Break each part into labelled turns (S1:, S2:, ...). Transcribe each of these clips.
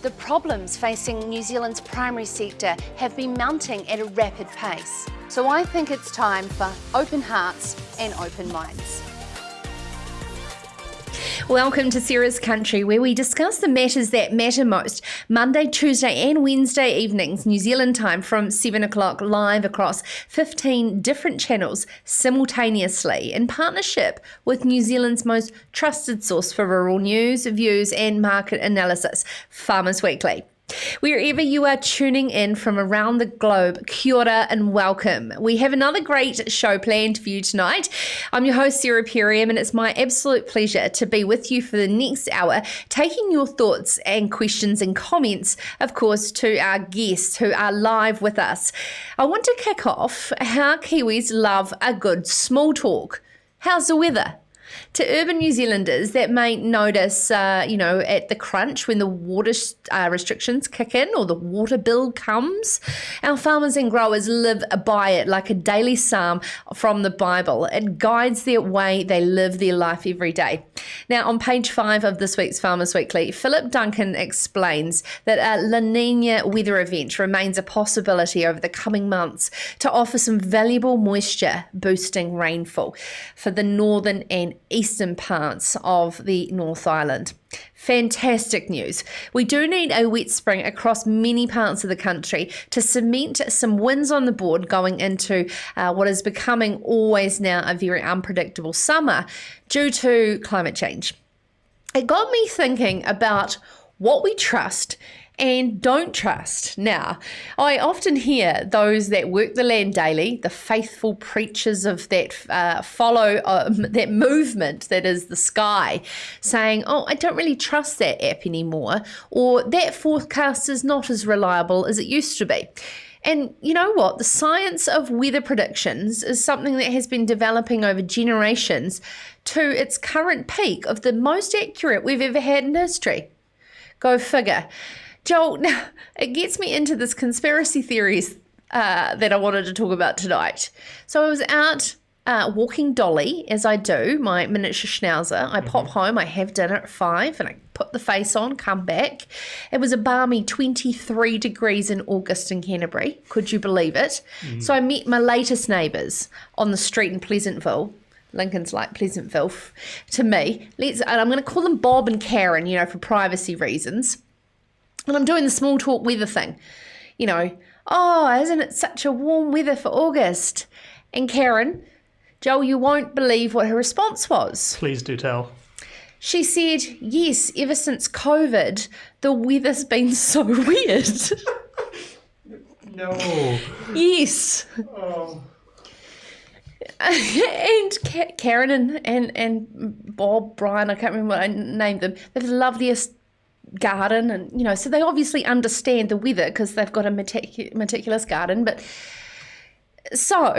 S1: The problems facing New Zealand's primary sector have been mounting at a rapid pace. So I think it's time for open hearts and open minds.
S2: Welcome to Sarah's Country, where we discuss the matters that matter most. Monday, Tuesday and Wednesday evenings, New Zealand time from 7 o'clock, live across 15 different channels simultaneously in partnership with New Zealand's most trusted source for rural news, views and market analysis, Farmers Weekly. Wherever you are tuning in from around the globe, kia ora and welcome. We have another great show planned for you tonight. I'm your host, Sarah Perium, and it's my absolute pleasure to be with you for the next hour, taking your thoughts and questions and comments, of course, to our guests who are live with us. I want to kick off how Kiwis love a good small talk. How's the weather? To urban New Zealanders that may notice, at the crunch when the water restrictions kick in or the water bill comes, our farmers and growers live by it like a daily psalm from the Bible. It guides their way they live their life every day. Now, on page 5 of this week's Farmers Weekly, Philip Duncan explains that a La Nina weather event remains a possibility over the coming months to offer some valuable moisture boosting rainfall for the northern and eastern parts of the North Island. Fantastic news. We do need a wet spring across many parts of the country to cement some wins on the board going into what is becoming always now a very unpredictable summer due to climate change. It got me thinking about what we trust and don't trust. Now, I often hear those that work the land daily, the faithful preachers of that follow that movement that is the sky, saying, oh, I don't really trust that app anymore, or that forecast is not as reliable as it used to be. And you know what? The science of weather predictions is something that has been developing over generations to its current peak of the most accurate we've ever had in history. Go figure. Joel, now it gets me into this conspiracy theories that I wanted to talk about tonight. So I was out walking Dolly, as I do, my miniature schnauzer. I pop home, I have dinner at 5, and I put the face on, come back. It was a balmy 23 degrees in August in Canterbury. Could you believe it? So I met my latest neighbours on the street in Pleasantville. Lincoln's like Pleasantville to me. And I'm going to call them Bob and Karen, for privacy reasons. And I'm doing the small talk weather thing, oh, isn't it such a warm weather for August? And Karen, Joel, you won't believe what her response was.
S3: Please do tell.
S2: She said, yes, ever since COVID, the weather's been so weird.
S3: No.
S2: Yes.
S3: Oh.
S2: And Karen and Bob, Brian, I can't remember what I named them, they're the loveliest garden, and so they obviously understand the weather because they've got a meticulous garden. But so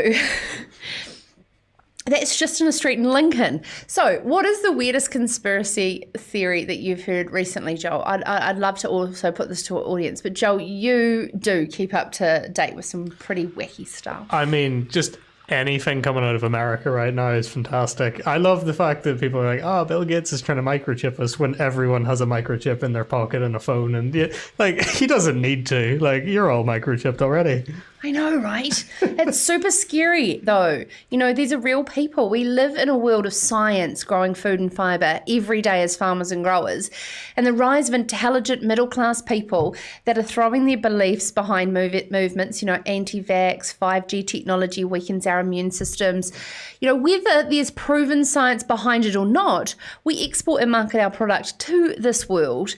S2: that's just in a street in Lincoln. So what is the weirdest conspiracy theory that you've heard recently, Joel? I'd love to also put this to our audience, but Joel, you do keep up to date with some pretty wacky stuff.
S3: I mean, just anything coming out of America right now is fantastic. I love the fact that people are like, oh, Bill Gates is trying to microchip us when everyone has a microchip in their pocket and a phone. And he doesn't need to. You're all microchipped already.
S2: I know, right? It's super scary, though. These are real people. We live in a world of science, growing food and fibre every day as farmers and growers. And the rise of intelligent middle-class people that are throwing their beliefs behind movements, anti-vax, 5G technology weakens our immune systems. Whether there's proven science behind it or not, we export and market our product to this world.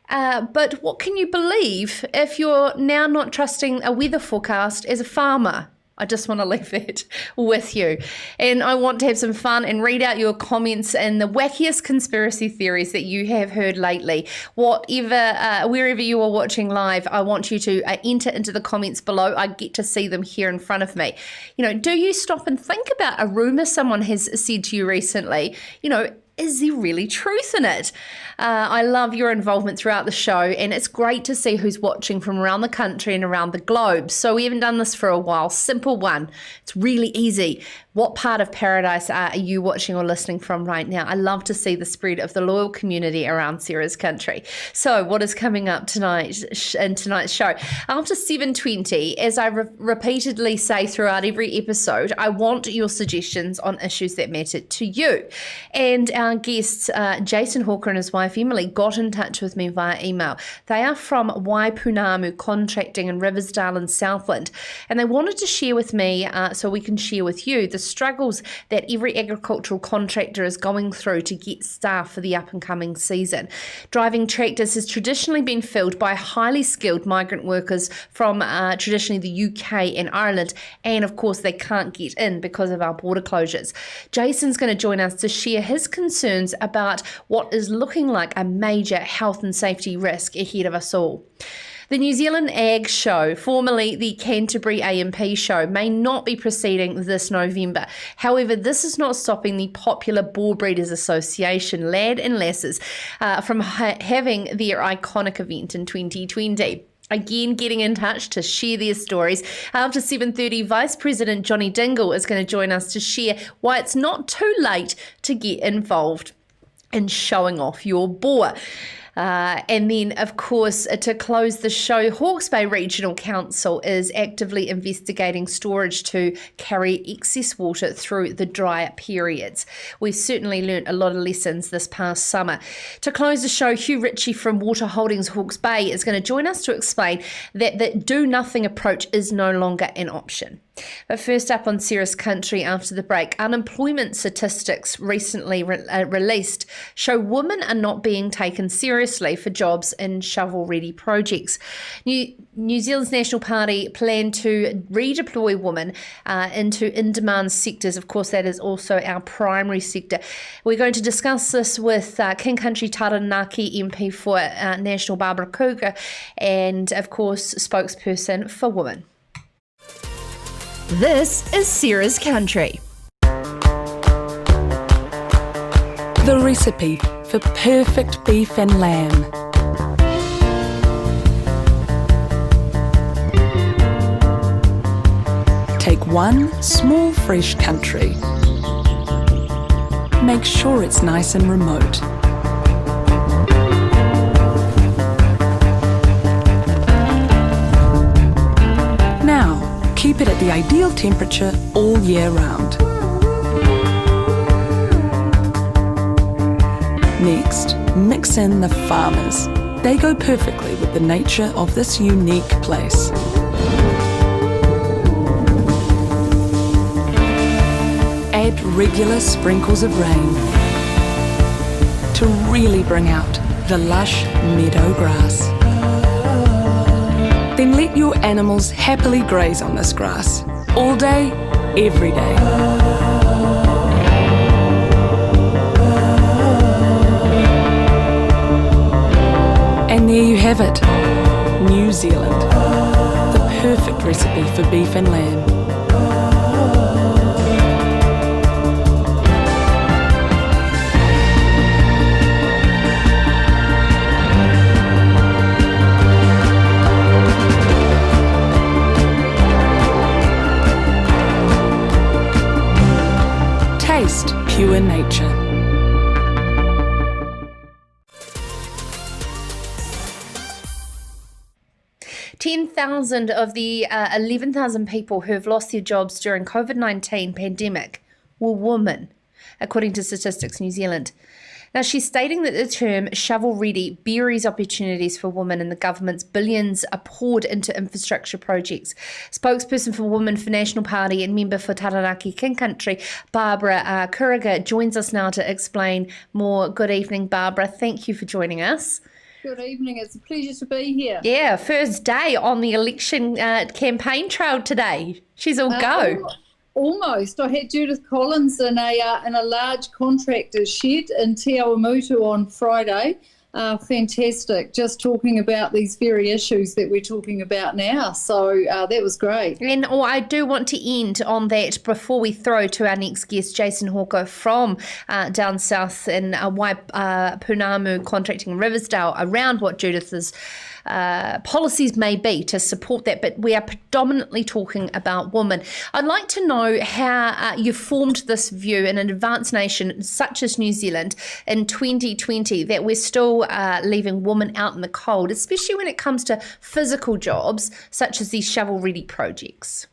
S2: But what can you believe if you're now not trusting a weather forecast as a farmer? I just want to leave that with you. And I want to have some fun and read out your comments and the wackiest conspiracy theories that you have heard lately. Wherever you are watching live, I want you to enter into the comments below. I get to see them here in front of me. Do you stop and think about a rumour someone has said to you recently? is there really truth in it? I love your involvement throughout the show, and it's great to see who's watching from around the country and around the globe. So we haven't done this for a while. Simple one. It's really easy. What part of paradise are you watching or listening from right now? I love to see the spread of the loyal community around Sarah's country. So what is coming up tonight in tonight's show? After 7:20, as I repeatedly say throughout every episode, I want your suggestions on issues that matter to you. And our guests, Jason Hawker and his wife Emily, got in touch with me via email. They are from Waipounamu Contracting in Riversdale and Southland, and they wanted to share with me, so we can share with you, the struggles that every agricultural contractor is going through to get staff for the up-and-coming season. Driving tractors has traditionally been filled by highly skilled migrant workers from traditionally the UK and Ireland, and of course they can't get in because of our border closures. Jason's going to join us to share his concerns about what is looking like a major health and safety risk ahead of us all. The New Zealand NZAG Show, formerly the Canterbury A P Show, may not be proceeding this November. However, this is not stopping the popular BOAR Breeders Association, lad and lasses, from having their iconic event in 2020. Again, getting in touch to share their stories. After 7:30, Vice President Jonny Dingle is going to join us to share why it's not too late to get involved in showing off your boar. And then, of course, to close the show, Hawke's Bay Regional Council is actively investigating storage to carry excess water through the drier periods. We certainly learnt a lot of lessons this past summer. To close the show, Hugh Ritchie from Water Holdings Hawke's Bay is going to join us to explain that the do-nothing approach is no longer an option. But first up on Sarah's Country after the break, unemployment statistics recently released show women are not being taken seriously for jobs in shovel-ready projects. New Zealand's National Party plan to redeploy women into in-demand sectors. Of course, that is also our primary sector. We're going to discuss this with King Country Taranaki MP for National Barbara Kuriger and, of course, spokesperson for women.
S4: This is Sarah's Country.
S5: The recipe for perfect beef and lamb. Take one small fresh country. Make sure it's nice and remote. Now, keep it at the ideal temperature all year round. Next, mix in the farmers. They go perfectly with the nature of this unique place. Add regular sprinkles of rain to really bring out the lush meadow grass. Then let your animals happily graze on this grass, all day, every day. And there you have it, New Zealand, the perfect recipe for beef and lamb. Taste pure nature.
S2: $10,000 of the 11,000 people who have lost their jobs during COVID-19 pandemic were women, according to Statistics New Zealand. Now, she's stating that the term shovel-ready buries opportunities for women and the government's billions are poured into infrastructure projects. Spokesperson for Women for National Party and member for Taranaki King Country, Barbara Kuriger, joins us now to explain more. Good evening, Barbara. Thank you for joining us.
S6: Good evening. It's a pleasure to be here.
S2: Yeah, first day on the election campaign trail today. She's all go.
S6: Almost. I had Judith Collins in a large contractor's shed in Te Awamutu on Friday. fantastic, just talking about these very issues that we're talking about now. So that was great.
S2: And I do want to end on that before we throw to our next guest, Jason Hawker from down south in Waipounamu Contracting Riversdale, around what Judith's policies may be to support that, but we are predominantly talking about women. I'd like to know how you formed this view in an advanced nation such as New Zealand in 2020 that we're still leaving women out in the cold, especially when it comes to physical jobs such as these shovel-ready projects.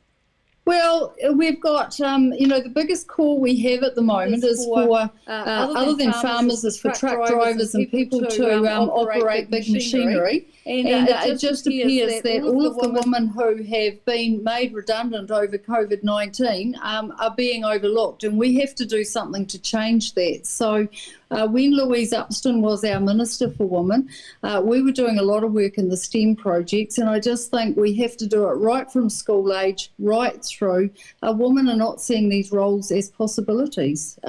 S6: Well, we've got, the biggest call we have at the moment is for other than farmers, is for truck drivers and people to operate big machinery. And it just appears that all of the women who have been made redundant over COVID-19 are being overlooked, and we have to do something to change that. So when Louise Upston was our Minister for Women, we were doing a lot of work in the STEM projects, and I just think we have to do it right from school age, right through. Women are not seeing these roles as possibilities.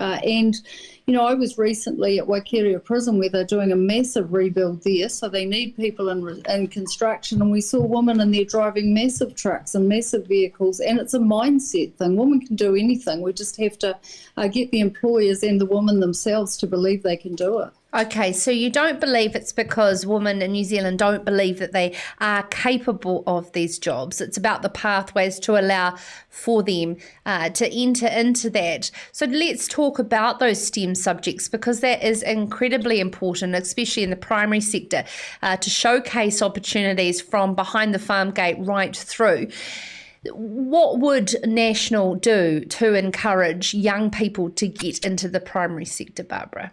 S6: I was recently at Waikeria Prison where they're doing a massive rebuild there, so they need people in construction, and we saw women in there driving massive trucks and massive vehicles, and it's a mindset thing. Women can do anything. We just have to get the employers and the women themselves to believe they can do it.
S2: Okay, so you don't believe it's because women in New Zealand don't believe that they are capable of these jobs. It's about the pathways to allow for them to enter into that. So let's talk about those STEM subjects, because that is incredibly important, especially in the primary sector, to showcase opportunities from behind the farm gate right through. What would National do to encourage young people to get into the primary sector, Barbara?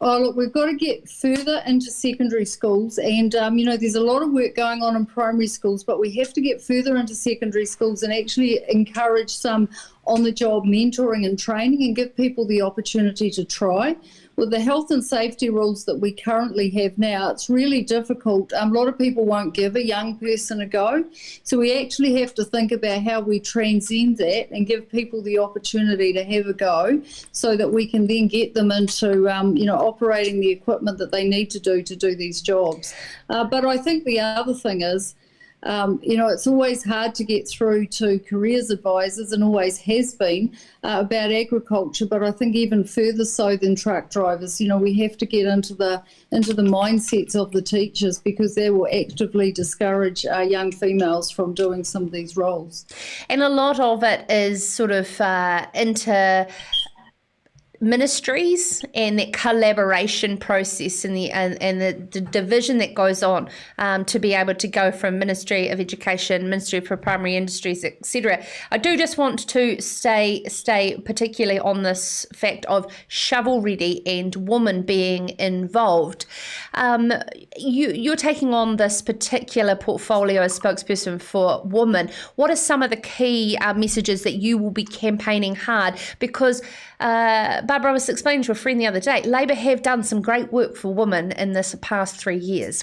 S6: Oh, look, we've got to get further into secondary schools, and, there's a lot of work going on in primary schools, but we have to get further into secondary schools and actually encourage some on-the-job mentoring and training and give people the opportunity to try. With the health and safety rules that we currently have now, it's really difficult. A lot of people won't give a young person a go. So we actually have to think about how we transcend that and give people the opportunity to have a go so that we can then get them into, operating the equipment that they need to do these jobs. But I think the other thing is, it's always hard to get through to careers advisors, and always has been, about agriculture, but I think even further so than truck drivers. We have to get into the mindsets of the teachers, because they will actively discourage young females from doing some of these roles.
S2: And a lot of it is sort of into ministries and that collaboration process and the division that goes on to be able to go from Ministry of Education, Ministry for Primary Industries, etc. I do just want to stay particularly on this fact of shovel ready and women being involved. You're taking on this particular portfolio as spokesperson for women. What are some of the key messages that you will be campaigning hard? Because Barbara, I was explaining to a friend the other day, Labor have done some great work for women in this past 3 years.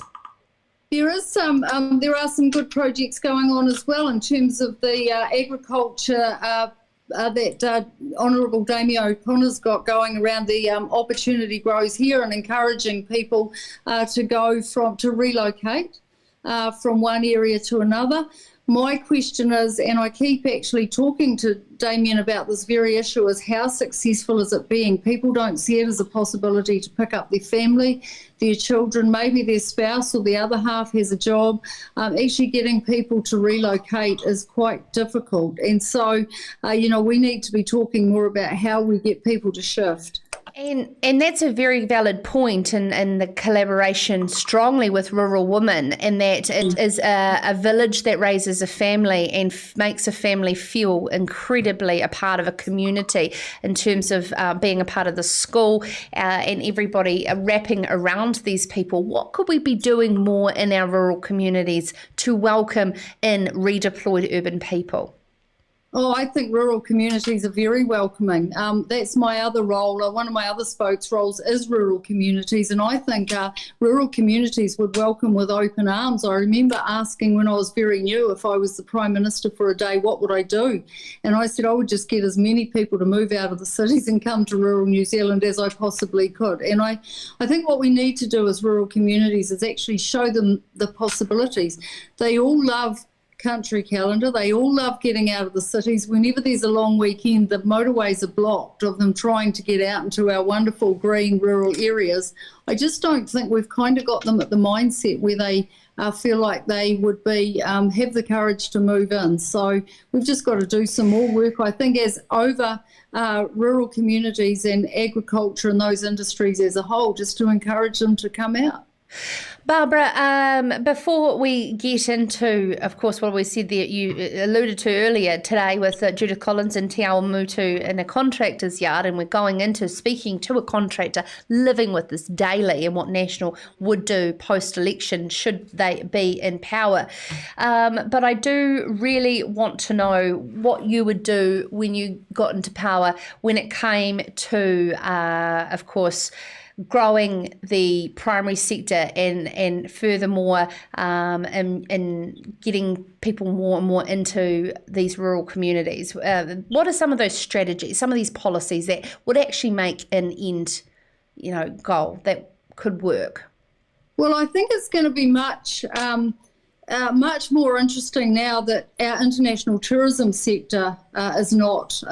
S6: There are some good projects going on as well in terms of the agriculture that Honourable Damien O'Connor's got going around the opportunity grows here, and encouraging people to relocate from one area to another. My question is, and I keep actually talking to Damien about this very issue, is how successful is it being? People don't see it as a possibility to pick up their family, their children, maybe their spouse or the other half has a job. Actually getting people to relocate is quite difficult. And so, we need to be talking more about how we get people to shift.
S2: And that's a very valid point in the collaboration strongly with rural women, and that it is a village that raises a family and makes a family feel incredibly a part of a community in terms of being a part of the school and everybody wrapping around these people. What could we be doing more in our rural communities to welcome in redeployed urban people?
S6: Oh, I think rural communities are very welcoming. That's my other role. One of my other spokes roles is rural communities, and I think rural communities would welcome with open arms. I remember asking when I was very new, if I was the Prime Minister for a day, what would I do? And I said I would just get as many people to move out of the cities and come to rural New Zealand as I possibly could. And I think what we need to do as rural communities is actually show them the possibilities. They all love country calendar. They all love getting out of the cities. Whenever there's a long weekend, the motorways are blocked of them trying to get out into our wonderful green rural areas. I just don't think we've kind of got them at the mindset where they feel like they would be have the courage to move in. So we've just got to do some more work, I think, as over rural communities and agriculture and those industries as a whole, just to encourage them to come out.
S2: Barbara, before we get into, of course, what we said there, you alluded to earlier today with Judith Collins and Te Ao Mutu in a contractor's yard, and we're going into speaking to a contractor living with this daily and what National would do post-election should they be in power. But I do really want to know what you would do when you got into power when it came to, of course, growing the primary sector and furthermore and getting people more and more into these rural communities. What are some of those strategies, some of these policies that would actually make an end, goal that could work?
S6: Well, I think it's going to be much more interesting now that our international tourism sector is not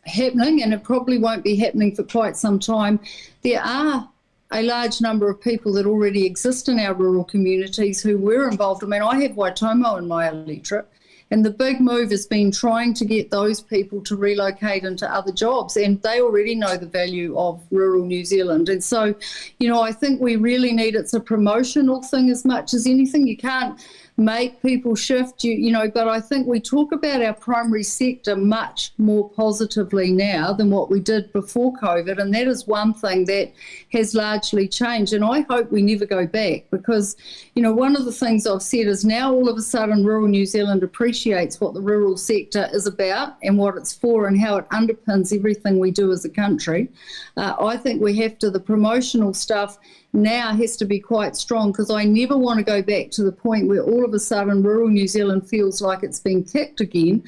S6: happening, and it probably won't be happening for quite some time. There are a large number of people that already exist in our rural communities who were involved. I mean, I have Waitomo in my electorate, and the big move has been trying to get those people to relocate into other jobs, and they already know the value of rural New Zealand. And so, I think we really need, it's a promotional thing as much as anything. You can't make people shift, but I think we talk about our primary sector much more positively now than what we did before COVID, and that is one thing that has largely changed, and I hope we never go back, because one of the things I've said is now all of a sudden rural New Zealand appreciates what the rural sector is about and what it's for and how it underpins everything we do as a country. I think we have to, the promotional stuff now has to be quite strong, because I never want to go back to the point where all of a sudden rural New Zealand feels like it's been kicked again,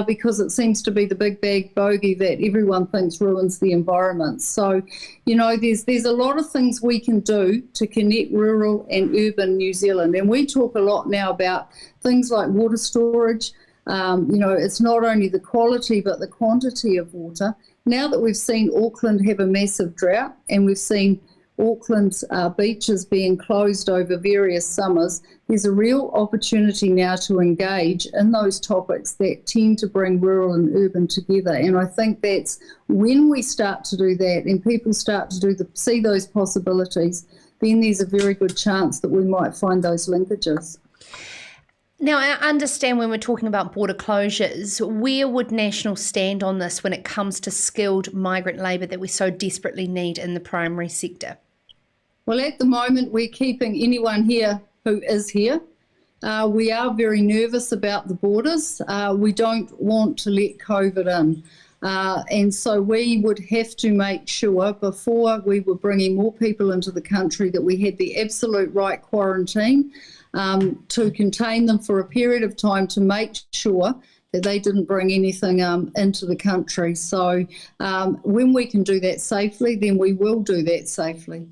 S6: because it seems to be the big bag bogey that everyone thinks ruins the environment. So, there's a lot of things we can do to connect rural and urban New Zealand, and we talk a lot now about things like water storage. It's not only the quality but the quantity of water. Now that we've seen Auckland have a massive drought, and we've seen Auckland's beaches being closed over various summers, there's a real opportunity now to engage in those topics that tend to bring rural and urban together. And I think that's when we start to do that and people start to see those possibilities, then there's a very good chance that we might find those linkages.
S2: Now, I understand when we're talking about border closures, where would National stand on this when it comes to skilled migrant labour that we so desperately need in the primary sector?
S6: Well, at the moment, we're keeping anyone here who is here. We are very nervous about the borders. We don't want to let COVID in. And so we would have to make sure before we were bringing more people into the country that we had the absolute right quarantine to contain them for a period of time to make sure that they didn't bring anything into the country. So when we can do that safely, then we will do that safely.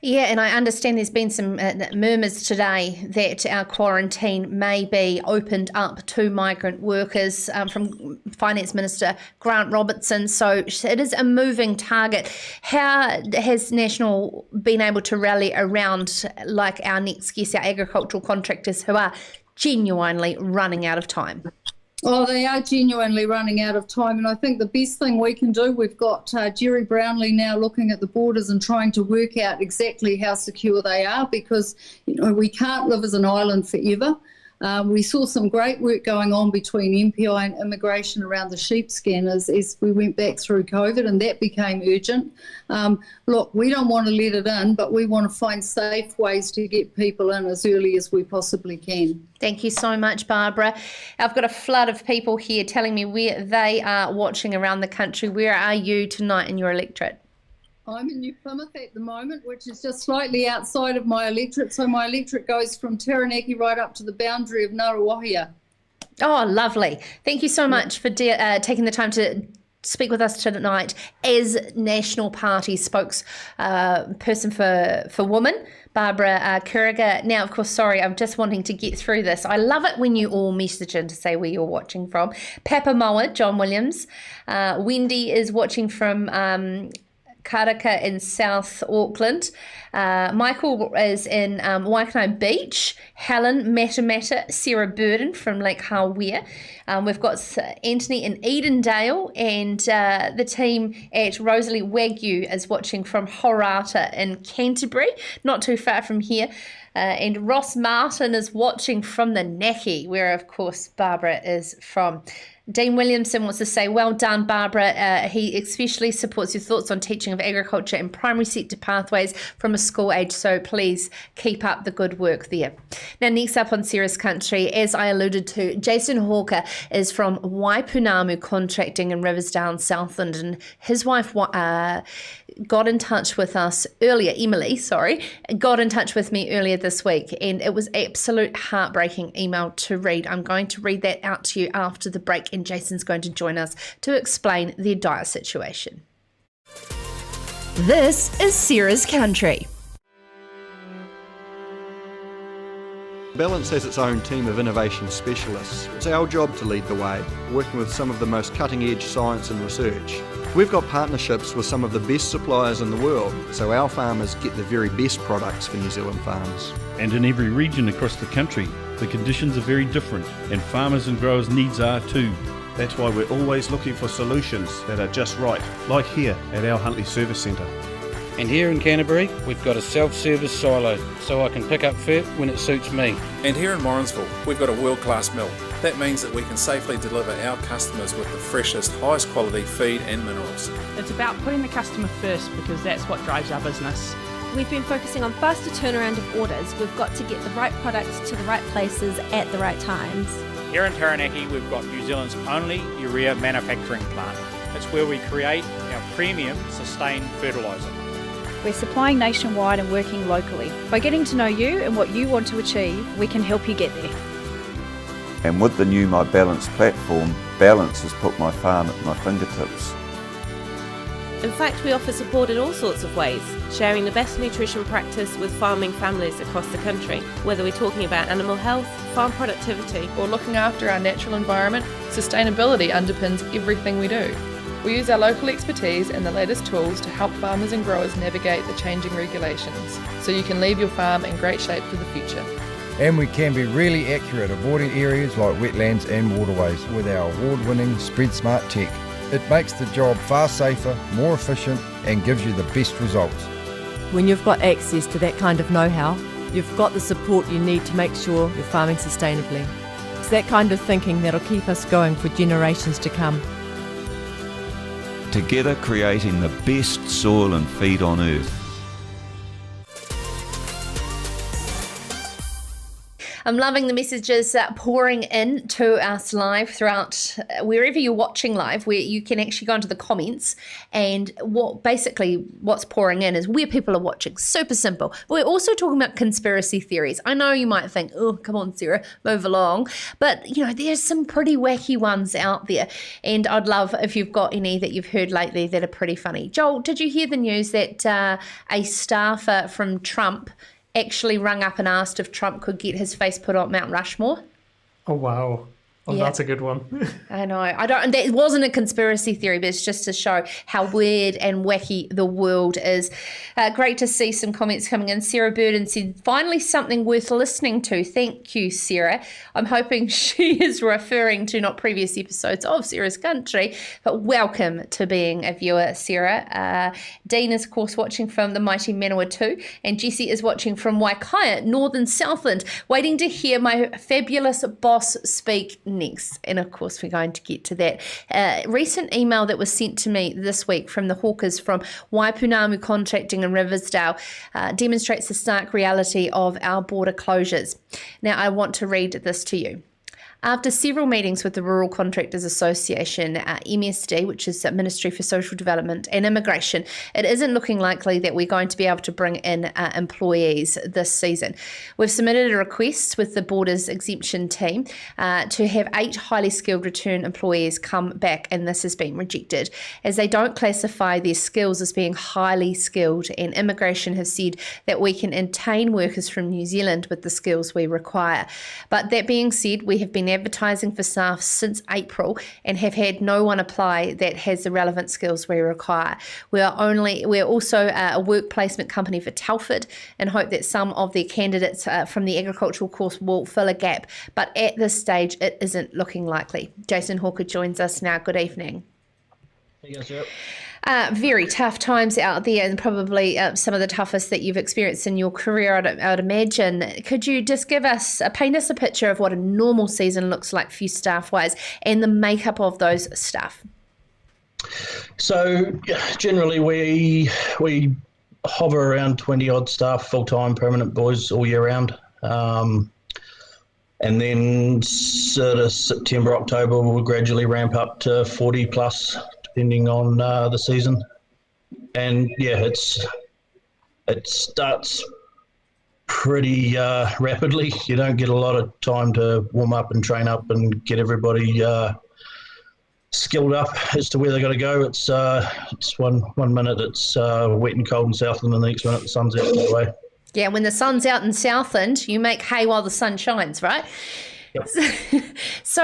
S2: Yeah, and I understand there's been some murmurs today that our quarantine may be opened up to migrant workers from Finance Minister Grant Robertson. So it is a moving target. How has National been able to rally around, like our next guest, our agricultural contractors who are genuinely running out of time?
S6: Oh, they are genuinely running out of time, and I think the best thing we can do, we've got Jerry Brownlee now looking at the borders and trying to work out exactly how secure they are, because we can't live as an island forever. We saw some great work going on between MPI and immigration around the sheep scanners as we went back through COVID, and that became urgent. Look, we don't want to let it in, but we want to find safe ways to get people in as early as we possibly can.
S2: Thank you so much, Barbara. I've got a flood of people here telling me where they are watching around the country. Where are you tonight in your electorate?
S6: I'm in New Plymouth at the moment, which is just slightly outside of my electorate. So my electorate goes from Taranaki right up to the boundary of Ngaruawahia.
S2: Oh, lovely. Thank you so much for taking the time to speak with us tonight as National Party spokesperson for women, Barbara Kuriger. Now, of course, sorry, I'm just wanting to get through this. I love it when you all message in to say where you're watching from. Papamoa, John Williams. Wendy is watching from Karaka in South Auckland. Michael is in Waipounamu Beach. Helen Matamata, Sarah Burden from Lake Hawea. We've got Anthony in Edendale, and the team at Rosalie Wagyu is watching from Horata in Canterbury, not too far from here. And Ross Martin is watching from the Naki, where of course Barbara is from. Dean Williamson wants to say, well done, Barbara. He especially supports your thoughts on teaching of agriculture and primary sector pathways from a school age, so please keep up the good work there. Now, next up on Sarah's Country, as I alluded to, Jason Hawker is from Waipounamu Contracting in Riversdale Southland, and his wife got in touch with us earlier, Emily, got in touch with me earlier this week, and it was absolute heartbreaking email to read. I'm going to read that out to you after the break, and Jason's going to join us to explain their dire situation.
S4: This is Sarah's Country.
S7: Balance has its own team of innovation specialists. It's our job to lead the way, working with some of the most cutting-edge science and research. We've got partnerships with some of the best suppliers in the world, so our farmers get the very best products for New Zealand farms.
S8: And in every region across the country, the conditions are very different, and farmers' and growers' needs are too.
S9: That's why we're always looking for solutions that are just right, like here at our Huntly Service Centre.
S10: And here in Canterbury, we've got a self-service silo, so I can pick up fat when it suits me.
S11: And here in Morrinsville, we've got a world-class mill. That means that we can safely deliver our customers with the freshest, highest quality feed and minerals.
S12: It's about putting the customer first, because that's what drives our business.
S13: We've been focusing on faster turnaround of orders. We've got to get the right products to the right places at the right times.
S14: Here in Taranaki, we've got New Zealand's only urea manufacturing plant. It's where we create our premium sustained fertiliser.
S15: We're supplying nationwide and working locally. By getting to know you and what you want to achieve, we can help you get there.
S16: And with the new My Balance platform, Balance has put my farm at my fingertips.
S17: In fact, we offer support in all sorts of ways, sharing the best nutrition practice with farming families across the country. Whether we're talking about animal health, farm productivity,
S18: or looking after our natural environment, sustainability underpins everything we do. We use our local expertise and the latest tools to help farmers and growers navigate the changing regulations, so you can leave your farm in great shape for the future.
S19: And we can be really accurate, avoiding areas like wetlands and waterways with our award-winning Spread Smart tech. It makes the job far safer, more efficient, and gives you the best results.
S20: When you've got access to that kind of know-how, you've got the support you need to make sure you're farming sustainably. It's that kind of thinking that'll keep us going for generations to come.
S16: Together creating the best soil and feed on earth.
S2: I'm loving the messages pouring in to us live throughout wherever you're watching live, where you can actually go into the comments, and what's pouring in is where people are watching. Super simple. But we're also talking about conspiracy theories. I know you might think, oh, come on, Sarah, move along. But, there's some pretty wacky ones out there. And I'd love if you've got any that you've heard lately that are pretty funny. Joel, did you hear the news that a staffer from Trump actually rung up and asked if Trump could get his face put on Mount Rushmore?
S3: Oh, wow. Oh,
S2: Yeah.
S3: that's a good one.
S2: I know. That wasn't a conspiracy theory, but it's just to show how weird and wacky the world is. Great to see some comments coming in. Sarah Burden said, finally something worth listening to. Thank you, Sarah. I'm hoping she is referring to not previous episodes of Sarah's Country, but welcome to being a viewer, Sarah. Dean is, of course, watching from the mighty Manawatu, and Jessie is watching from Waikaya, Northern Southland, waiting to hear my fabulous boss speak next. And of course we're going to get to that. Recent email that was sent to me this week from the hawkers from Waipounamu Contracting in Riversdale demonstrates the stark reality of our border closures. Now I want to read this to you. After several meetings with the Rural Contractors Association, MSD, which is Ministry for Social Development, and Immigration, it isn't looking likely that we're going to be able to bring in employees this season. We've submitted a request with the Borders Exemption team to have 8 highly skilled return employees come back, and this has been rejected as they don't classify their skills as being highly skilled, and Immigration have said that we can obtain workers from New Zealand with the skills we require. But that being said, we have been advertising for staff since April and have had no one apply that has the relevant skills we require. We're also a work placement company for Telford and hope that some of their candidates from the agricultural course will fill a gap, but at this stage it isn't looking likely. Jason Hawker joins us now. Good evening. Very tough times out there, and probably some of the toughest that you've experienced in your career, I'd imagine. Could you just paint us a picture of what a normal season looks like for you staff-wise and the makeup of those staff?
S21: So generally we hover around 20-odd staff, full-time, permanent boys all year round. And then sort of September, October, we'll gradually ramp up to 40 plus, depending on the season. And yeah, it starts pretty rapidly. You don't get a lot of time to warm up and train up and get everybody skilled up as to where they got to go. It's one minute it's wet and cold in Southland, and the next minute the sun's out that way.
S2: Yeah, when the sun's out in Southland, you make hay while the sun shines, right? So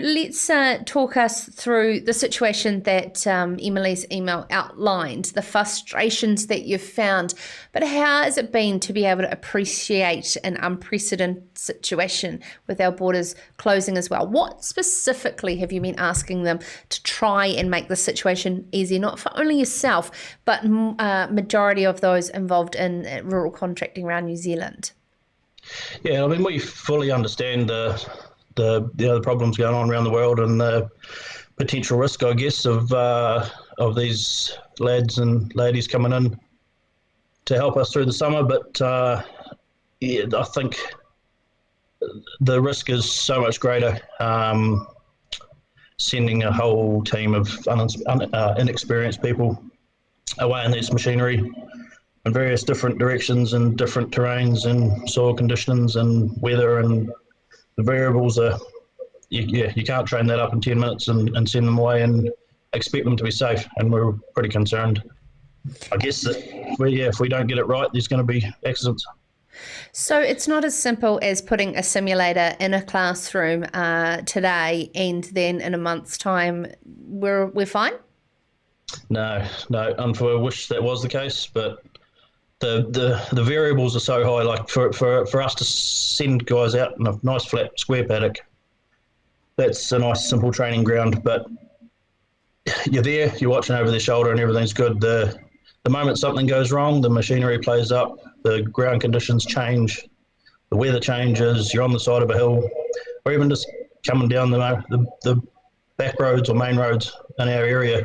S2: let's talk us through the situation that Emily's email outlined, the frustrations that you've found, but how has it been to be able to appreciate an unprecedented situation with our borders closing as well? What specifically have you been asking them to try and make the situation easier, not for only yourself, but majority of those involved in rural contracting around New Zealand?
S21: Yeah, I mean, we fully understand the problems going on around the world and the potential risk, I guess, of these lads and ladies coming in to help us through the summer. But yeah, I think the risk is so much greater. Sending a whole team of inexperienced people away in this machinery in various different directions and different terrains and soil conditions and weather, and the variables are, you can't train that up in 10 minutes and send them away and expect them to be safe, and we're pretty concerned. I guess that if we don't get it right, there's going to be accidents.
S2: So it's not as simple as putting a simulator in a classroom today and then in a month's time we're fine? No.
S21: I wish that was the case, but the variables are so high. Like for us to send guys out in a nice flat square paddock, that's a nice simple training ground, but you're there, you're watching over their shoulder and everything's good. The moment something goes wrong, the machinery plays up, the ground conditions change, the weather changes, you're on the side of a hill, or even just coming down the back roads or main roads in our area.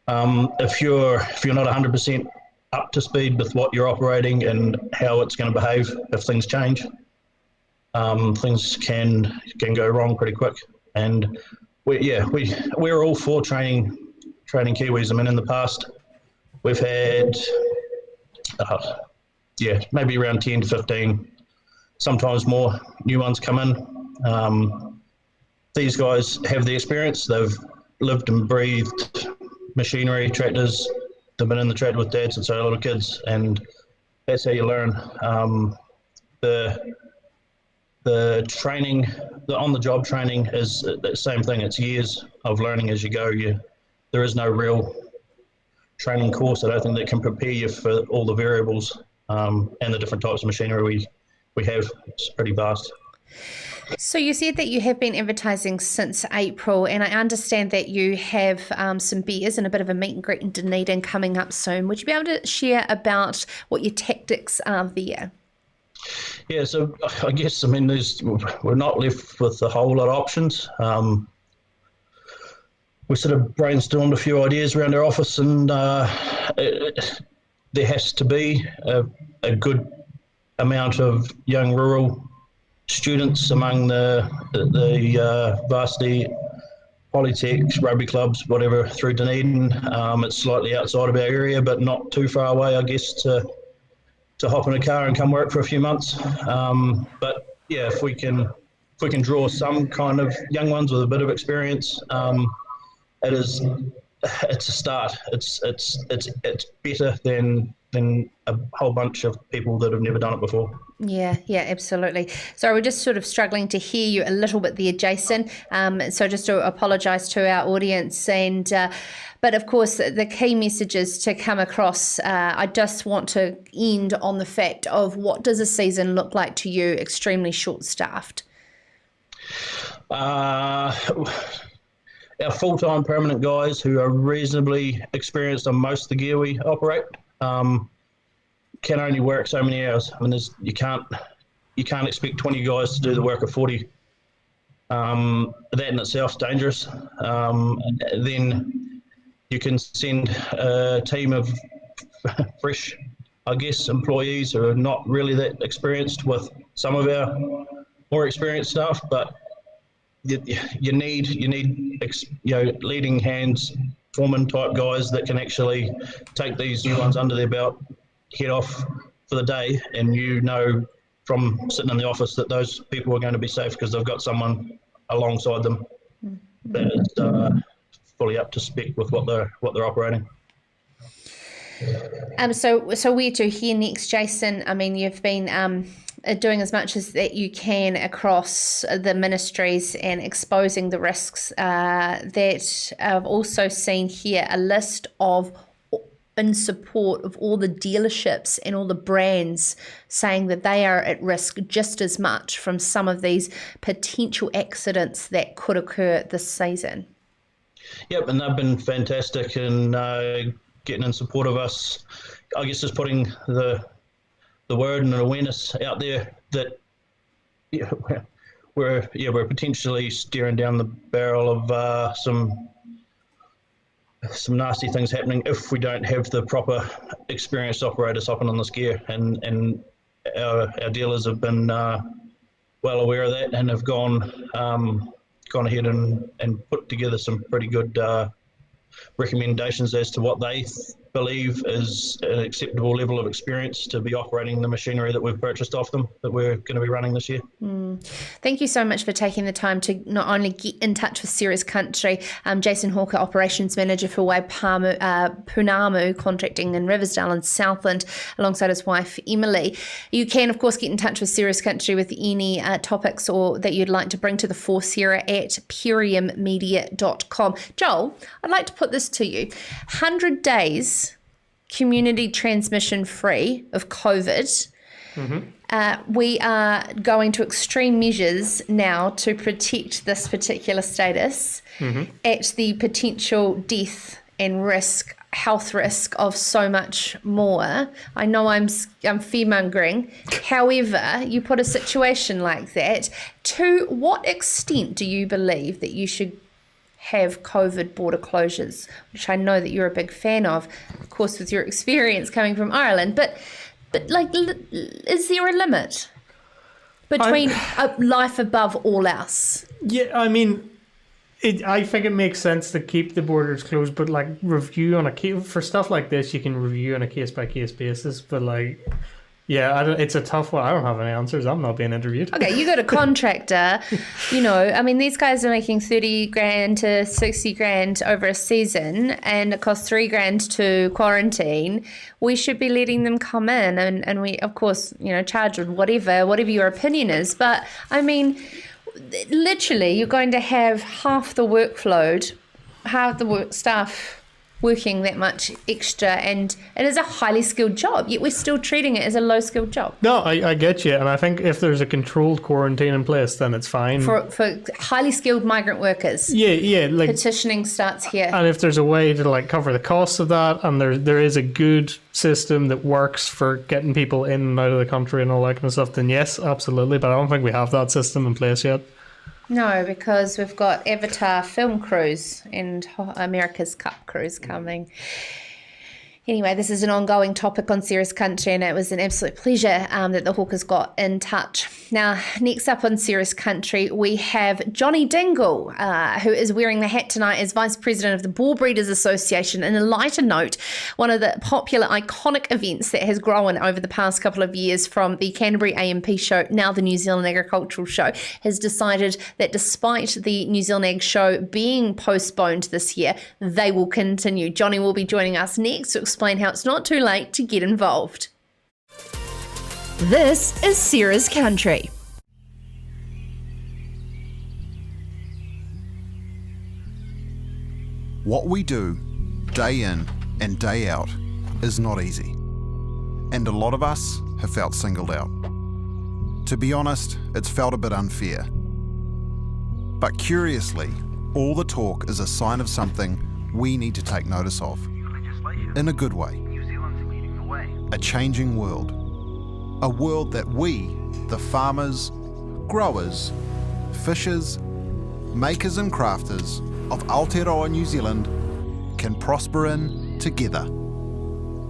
S21: If you're not 100% up to speed with what you're operating and how it's going to behave if things change, things can go wrong pretty quick. And we're all for training Kiwis. I mean, in the past we've had maybe around 10 to 15, sometimes more new ones come in. These guys have the experience. They've lived and breathed machinery, tractors. They've been in the tractor with dad since they were little kids, and that's how you learn. The the training, the on-the-job training is the same thing. It's years of learning as you go. There is no real training course, I don't think, that can prepare you for all the variables and the different types of machinery we have. It's pretty vast.
S2: So you said that you have been advertising since April, and I understand that you have some beers and a bit of a meet and greet in Dunedin coming up soon. Would you be able to share about what your tactics are there?
S21: Yeah, so I guess, we're not left with a whole lot of options. We sort of brainstormed a few ideas around our office, and there has to be a good amount of young rural students among the varsity polytechs, rugby clubs, whatever, through Dunedin. It's slightly outside of our area, but not too far away, I guess, to hop in a car and come work for a few months. But yeah, if we can draw some kind of young ones with a bit of experience, it's a start. It's better than a whole bunch of people that have never done it before.
S2: Yeah, absolutely. So we're just sort of struggling to hear you a little bit there, Jason. So just to apologise to our audience, but of course the key message is to come across. I just want to end on the fact of, what does a season look like to you? Extremely short-staffed.
S21: Our full-time permanent guys who are reasonably experienced on most of the gear we operate can only work so many hours. You can't expect 20 guys to do the work of 40. That in itself is dangerous. Then you can send a team of fresh, I guess, employees who are not really that experienced with some of our more experienced staff, but you need leading hands, foreman type guys that can actually take these new ones under their belt, head off for the day, and from sitting in the office that those people are going to be safe because they've got someone alongside them that is fully up to spec with what they're operating.
S2: So where to here next, Jason? You've been doing as much as that you can across the ministries and exposing the risks. That I've also seen here a list in support of all the dealerships and all the brands saying that they are at risk just as much from some of these potential accidents that could occur this season.
S21: Yep, and they've been fantastic in getting in support of us. I guess just putting the word and awareness out there that we're potentially staring down the barrel of some nasty things happening if we don't have the proper experienced operators hopping on this gear, and our dealers have been well aware of that and have gone ahead and put together some pretty good recommendations as to what they believe is an acceptable level of experience to be operating the machinery that we've purchased off them, that we're going to be running this year.
S2: Thank you so much for taking the time to not only get in touch with Ceres Country. Jason Hawker, Operations Manager for Waipounamu Contracting in Riversdale and Southland, alongside his wife Emily. You can, of course, get in touch with Ceres Country with any topics or that you'd like to bring to the fore, Sarah, at puriummedia.com. Joel, I'd like to put this to you. 100 days community transmission free of COVID. We are going to extreme measures now to protect this particular status at the potential death and health risk of so much more. I know I'm fear-mongering. However, you put a situation like that, to what extent do you believe that you should have COVID border closures, which I know that you're a big fan of course, with your experience coming from Ireland, but like, is there a limit between life above all else?
S3: Yeah, I think it makes sense to keep the borders closed, but review on a case for stuff like this. You can review on a case by case basis, but Yeah, it's a tough one. I don't have any answers. I'm not being interviewed.
S2: Okay, you got a contractor, these guys are making 30 grand to 60 grand over a season, and it costs 3 grand to quarantine. We should be letting them come in, and we, of course, charge with whatever your opinion is. But I mean, literally, you're going to have half the workload, half the staff working that much extra, and it is a highly skilled job, yet we're still treating it as a low skilled job.
S3: No, I get you, and I think if there's a controlled quarantine in place, then it's fine.
S2: For highly skilled migrant workers.
S3: Yeah,
S2: petitioning starts here.
S3: And if there's a way to cover the costs of that, and there is a good system that works for getting people in and out of the country and all that kind of stuff, then yes, absolutely. But I don't think we have that system in place yet.
S2: No, because we've got Avatar film cruise and America's Cup cruise coming. Anyway, this is an ongoing topic on Serious Country, and it was an absolute pleasure that the Hawkers got in touch. Now, next up on Serious Country, we have Jonny Dingle, who is wearing the hat tonight as Vice President of the BOAR Breeders Association. In a lighter note, one of the popular, iconic events that has grown over the past couple of years from the Canterbury A P Show, now the New Zealand Agricultural Show, has decided that despite the New Zealand Ag Show being postponed this year, they will continue. Jonny will be joining us next to explain how it's not too late to get involved.
S4: This is Sarah's Country.
S1: What we do, day in and day out, is not easy. And a lot of us have felt singled out. To be honest, it's felt a bit unfair. But curiously, all the talk is a sign of something we need to take notice of. In a good way. A changing world. A world that we, the farmers, growers, fishers, makers and crafters of Aotearoa New Zealand can prosper in together,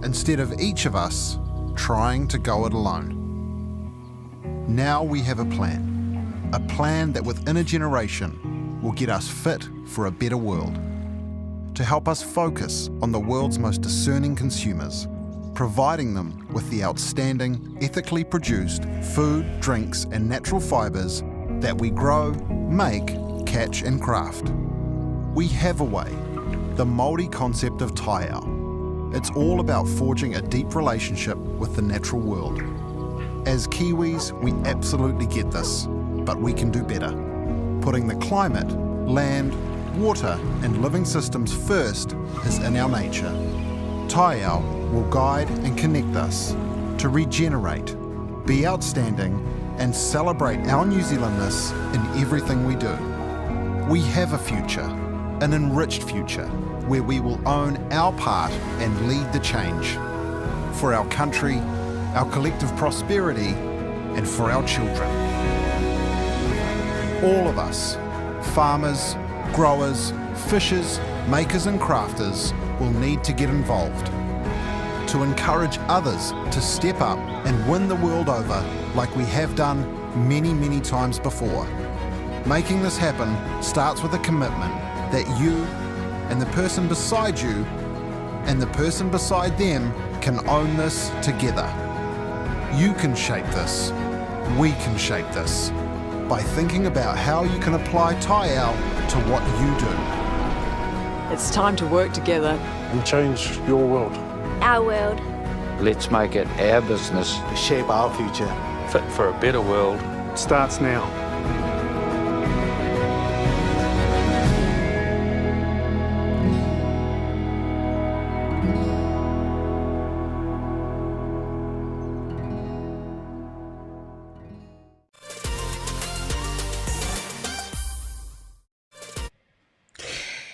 S1: instead of each of us trying to go it alone. Now we have a plan that within a generation will get us fit for a better world, to help us focus on the world's most discerning consumers, providing them with the outstanding, ethically produced food, drinks and natural fibres that we grow, make, catch and craft. We have a way, the Māori concept of taiao. It's all about forging a deep relationship with the natural world. As Kiwis, we absolutely get this, but we can do better. Putting the climate, land, water and living systems first is in our nature. Taiao will guide and connect us to regenerate, be outstanding and celebrate our New Zealandness in everything we do. We have a future, an enriched future, where we will own our part and lead the change. For our country, our collective prosperity and for our children. All of us, farmers, growers, fishers, makers and crafters will need to get involved to encourage others to step up and win the world over like we have done many, many times before. Making this happen starts with a commitment that you and the person beside you and the person beside them can own this together. You can shape this. We can shape this by thinking about how you can apply taiao to what you do.
S22: It's time to work together
S23: and change your world.
S24: Our world.
S25: Let's make it our business
S23: to shape our future.
S25: Fit for a better world.
S23: It starts now.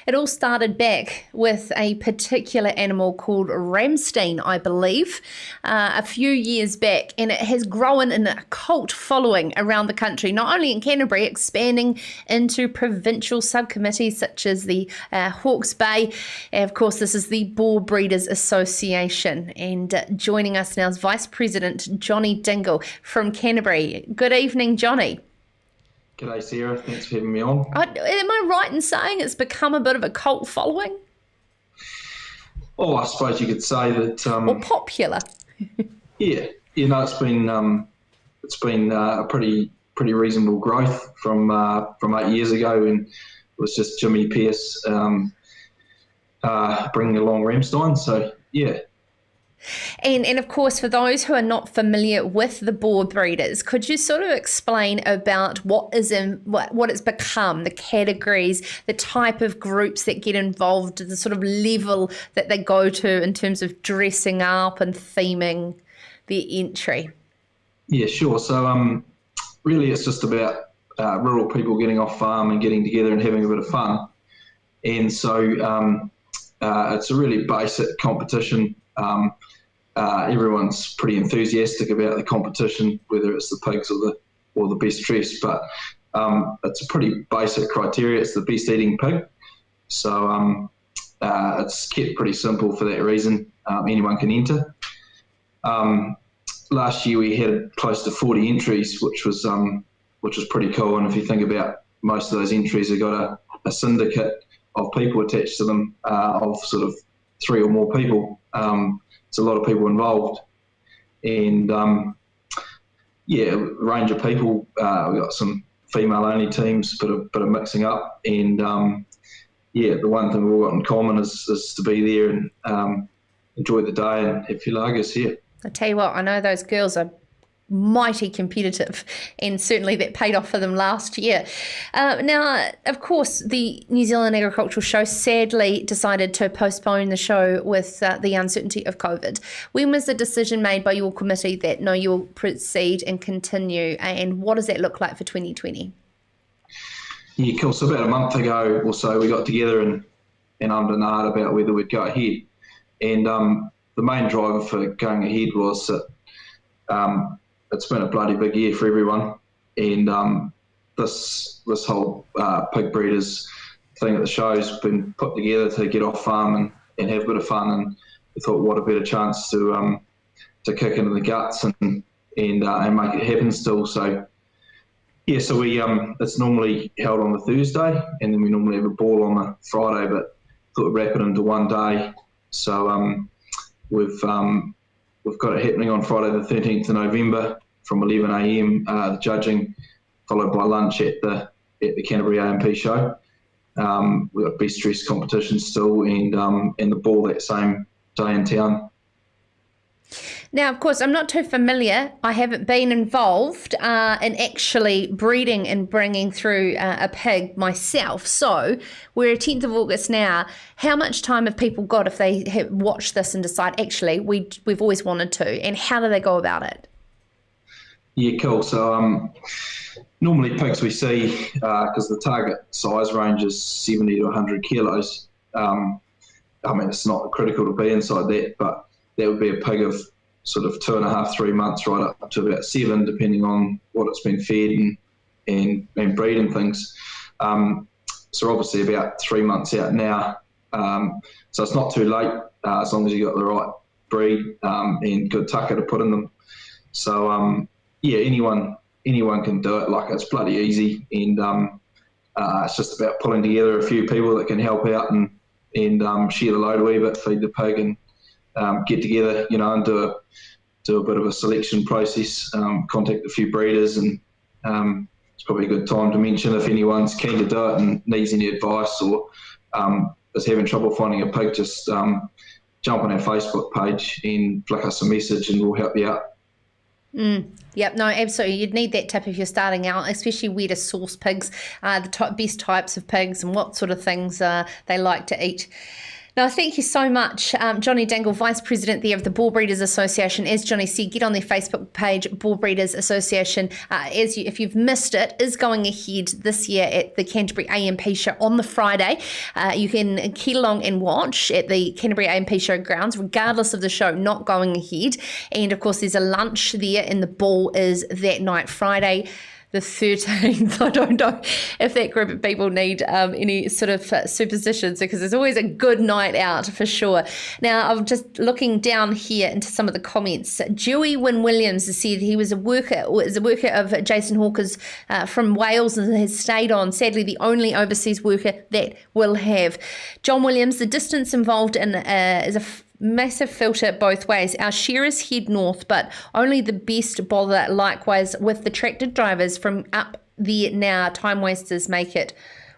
S2: It all started back with a particular animal called Ramstein, I believe, a few years back, and it has grown in a cult following around the country, not only in Canterbury, expanding into provincial subcommittees such as the Hawke's Bay. And of course, this is the BOAR Breeders Association. And joining us now is Vice President Jonny Dingle from Canterbury. Good evening, Jonny.
S26: G'day, Sarah. Thanks for having me on.
S2: Am I right in saying it's become a bit of a cult following?
S26: Oh, I suppose you could say that...
S2: or popular.
S26: Yeah. it's been a pretty reasonable growth from 8 years ago, and it was just Jimmy Pearce bringing along Ramstein. So yeah.
S2: And of course, for those who are not familiar with the BOAR Breeders, could you sort of explain about what it's become, the categories, the type of groups that get involved, the sort of level that they go to in terms of dressing up and theming their entry?
S26: Yeah, sure. So really it's just about rural people getting off farm and getting together and having a bit of fun. And so it's a really basic competition. Everyone's pretty enthusiastic about the competition, whether it's the pigs or the best dressed, but it's a pretty basic criteria. It's the best eating pig. So it's kept pretty simple for that reason. Anyone can enter. Last year we had close to 40 entries, which was pretty cool. And if you think about, most of those entries have got a syndicate of people attached to them, of sort of 3 or more people. It's a lot of people involved, and range of people. We've got some female-only teams, bit of mixing up, and the one thing we've all got in common is to be there and enjoy the day and have your lagers here.
S2: I tell you what, I know those girls are mighty competitive, and certainly that paid off for them last year. Now, of course, the New Zealand Agricultural Show sadly decided to postpone the show with the uncertainty of COVID. When was the decision made by your committee that no, you'll proceed and continue, and what does that look like for 2020?
S26: Yeah, cool. So about a month ago or so, we got together and ummed about whether we'd go ahead. And the main driver for going ahead was that it's been a bloody big year for everyone, and this whole pig breeders thing at the show's been put together to get off farm and have a bit of fun, and we thought what a better chance to kick into the guts and make it happen still. So yeah, so we it's normally held on the Thursday, and then we normally have a ball on the Friday, but thought we'd wrap it into one day. So we've got it happening on Friday the 13th of November from 11 a.m, the judging, followed by lunch at the Canterbury A P Show. We've got best dressed competition still, and the ball that same day in town.
S2: Now, of course, I'm not too familiar. I haven't been involved in actually breeding and bringing through a pig myself. So we're 10th of August now. How much time have people got if they watch this and decide, actually, we've always wanted to, and how do they go about it?
S26: Yeah, cool. So normally pigs we see, because the target size range is 70 to 100 kilos. I mean, it's not critical to be inside that, but that would be a pig of sort of 2.5, 3 months, right up to about 7, depending on what it's been fed and breed and things. So obviously about 3 months out now. So it's not too late, as long as you've got the right breed and good tucker to put in them. So yeah, anyone can do it. Like, it's bloody easy, and it's just about pulling together a few people that can help out and share the load a wee bit, feed the pig, and get together, and do a bit of a selection process, contact a few breeders, and it's probably a good time to mention if anyone's keen to do it and needs any advice or is having trouble finding a pig, just jump on our Facebook page and flick us a message and we'll help you out.
S2: Yep, no, absolutely. You'd need that tip if you're starting out, especially where to source pigs, the best types of pigs and what sort of things they like to eat. Now, thank you so much, Jonny Dingle, Vice President there of the BOAR Breeders Association. As Jonny said, get on their Facebook page, BOAR Breeders Association. If you've missed it, is going ahead this year at the Canterbury A P Show on the Friday. You can key along and watch at the Canterbury A P Show grounds, regardless of the show not going ahead. And, of course, there's a lunch there, and the ball is that night, Friday the 13th. I don't know if that group of people need any sort of superstitions, because it's always a good night out for sure. Now, I'm just looking down here into some of the comments. Dewey Wynne Williams has said he was a worker of Jason Hawker's from Wales and has stayed on. Sadly, the only overseas worker that will have. John Williams, the distance involved in is massive filter both ways. Our shearers head north, but only the best bother. Likewise with the tractor drivers from up there now. Time wasters make it.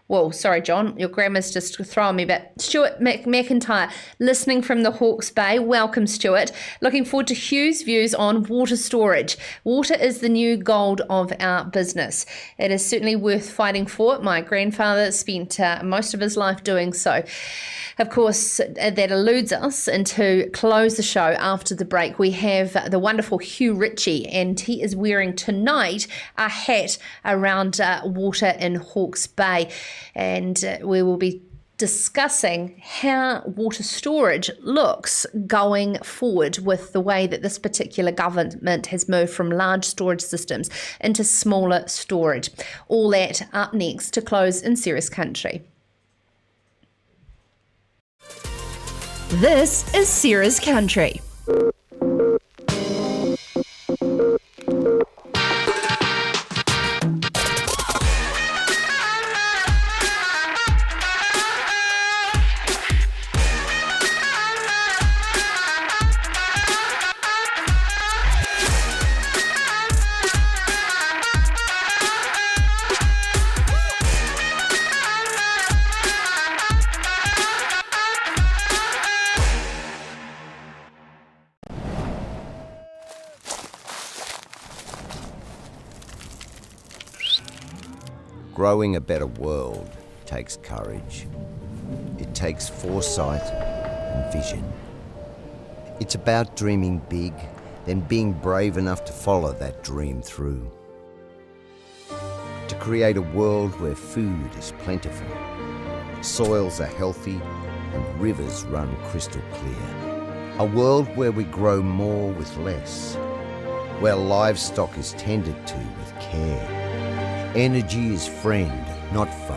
S2: Well, sorry, John, your grammar's just throwing me, but Stuart McIntyre, listening from the Hawke's Bay. Welcome, Stuart. Looking forward to Hugh's views on water storage. Water is the new gold of our business. It is certainly worth fighting for. My grandfather spent most of his life doing so. Of course, that eludes us, and to close the show after the break, we have the wonderful Hugh Ritchie, and he is wearing tonight a hat around water in Hawke's Bay. And we will be discussing how water storage looks going forward with the way that this particular government has moved from large storage systems into smaller storage. All that up next to close in Serious Country.
S4: This is Serious Country.
S5: Growing a better world takes courage. It takes foresight and vision. It's about dreaming big, then being brave enough to follow that dream through. To create a world where food is plentiful, soils are healthy, and rivers run crystal clear. A world where we grow more with less, where livestock is tended to with care. Energy is friend, not foe,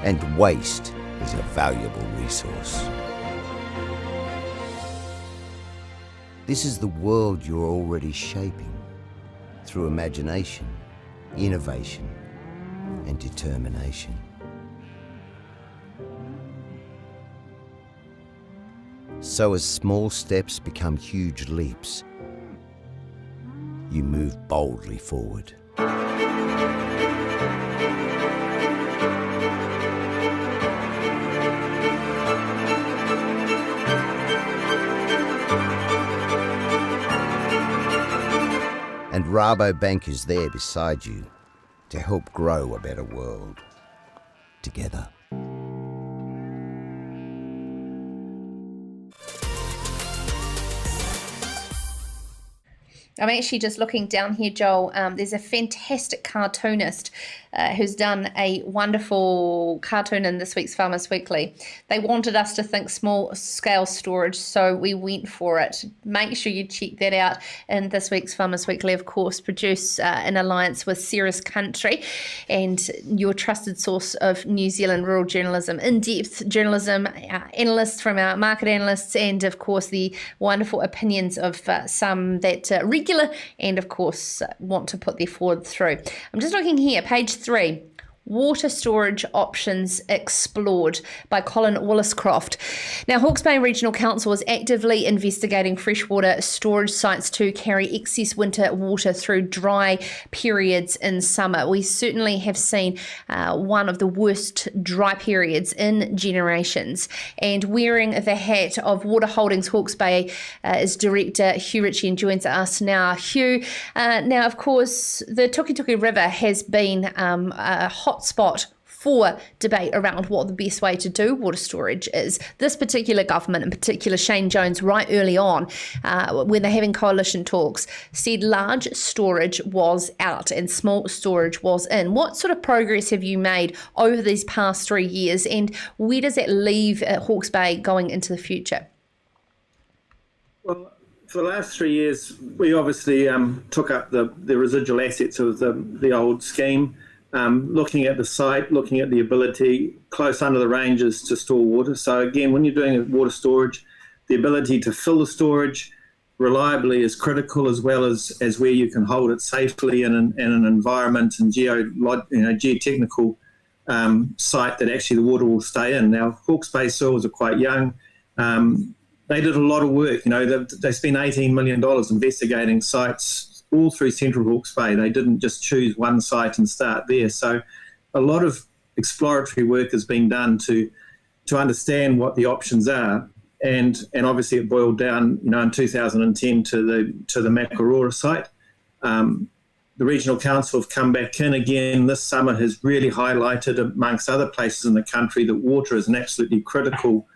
S5: and waste is a valuable resource. This is the world you're already shaping through imagination, innovation, and determination. So as small steps become huge leaps, you move boldly forward. And Rabobank is there beside you to help grow a better world together.
S2: I'm actually just looking down here, Joel. There's a fantastic cartoonist who's done a wonderful cartoon in this week's Farmers Weekly. They wanted us to think small-scale storage, so we went for it. Make sure you check that out in this week's Farmers Weekly, of course, produced in alliance with Serious Country and your trusted source of New Zealand rural journalism, in-depth journalism, analysts from our market analysts, and, of course, the wonderful opinions of some that regular and, of course, want to put their forward through. I'm just looking here, page 3. Water storage options explored by Colin Williscroft. Now, Hawke's Bay Regional Council is actively investigating freshwater storage sites to carry excess winter water through dry periods in summer. We certainly have seen one of the worst dry periods in generations. And wearing the hat of Water Holdings Hawke's Bay is Director Hugh Ritchie, and joins us now. Hugh, now, of course, the Tukituki River has been a hot spot for debate around what the best way to do water storage is. This particular government, in particular Shane Jones, right early on, when they're having coalition talks, said large storage was out and small storage was in. What sort of progress have you made over these past 3 years, and where does that leave Hawke's Bay going into the future?
S6: Well, for the last 3 years, we obviously took up the residual assets of the old scheme, looking at the site, looking at the ability close under the ranges to store water. So again, when you're doing water storage, the ability to fill the storage reliably is critical, as well as where you can hold it safely in an environment and geotechnical site that actually the water will stay in. Now, Hawke's Bay soils are quite young. they did a lot of work. They spent $18 million investigating sites all through Central Hawke's Bay. They didn't just choose one site and start there. So a lot of exploratory work has been done to understand what the options are. And obviously it boiled down, in 2010 to the Makarora site. The Regional Council have come back in again this summer, has really highlighted, amongst other places in the country, that water is an absolutely critical